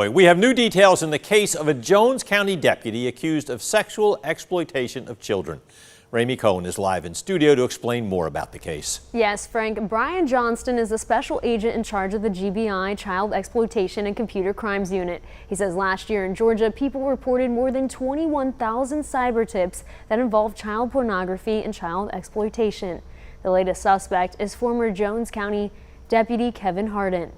We have new details in the case of a Jones County deputy accused of sexual exploitation of children. Ramey Cohen is live in studio to explain more about the case. Yes, Frank. Brian Johnston is a special agent in charge of the GBI Child Exploitation and Computer Crimes Unit. He says last year in Georgia, people reported more than 21,000 cyber tips that involved child pornography and child exploitation. The latest suspect is former Jones County Deputy Kevin Harden.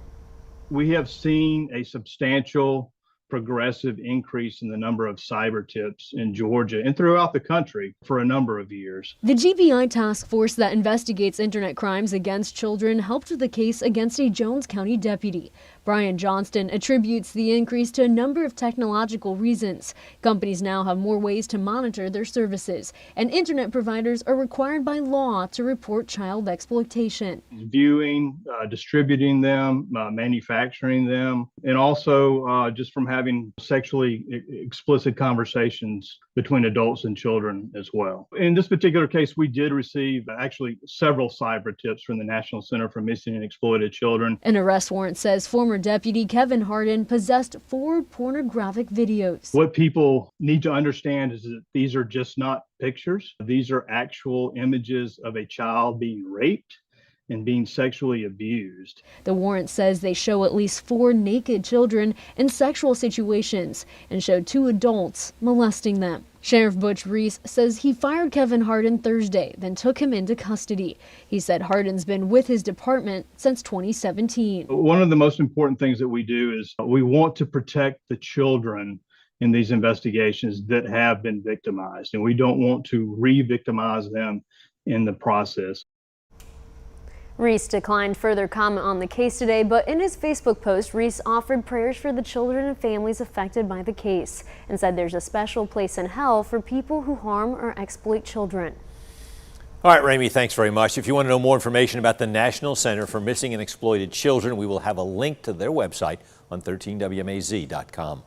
We have seen a substantial progressive increase in the number of cyber tips in Georgia and throughout the country for a number of years. The GBI task force that investigates internet crimes against children helped with the case against a Jones County deputy. Brian Johnston attributes the increase to a number of technological reasons. Companies now have more ways to monitor their services, and internet providers are required by law to report child exploitation. Viewing, distributing them, manufacturing them, and also just from having sexually explicit conversations between adults and children as well. In this particular case, we did receive actually several cyber tips from the National Center for Missing and Exploited Children. An arrest warrant says former Deputy Kevin Harden possessed 4 pornographic videos. What people need to understand is that these are just not pictures. These are actual images of a child being raped and being sexually abused. The warrant says they show at least 4 naked children in sexual situations and show 2 adults molesting them. Sheriff Butch Reese says he fired Kevin Harden Thursday, then took him into custody. He said Harden's been with his department since 2017. One of the most important things that we do is we want to protect the children in these investigations that have been victimized, and we don't want to re-victimize them in the process. Reese declined further comment on the case today, but in his Facebook post, Reese offered prayers for the children and families affected by the case and said there's a special place in hell for people who harm or exploit children. All right, Ramey, thanks very much. If you want to know more information about the National Center for Missing and Exploited Children, we will have a link to their website on 13WMAZ.com.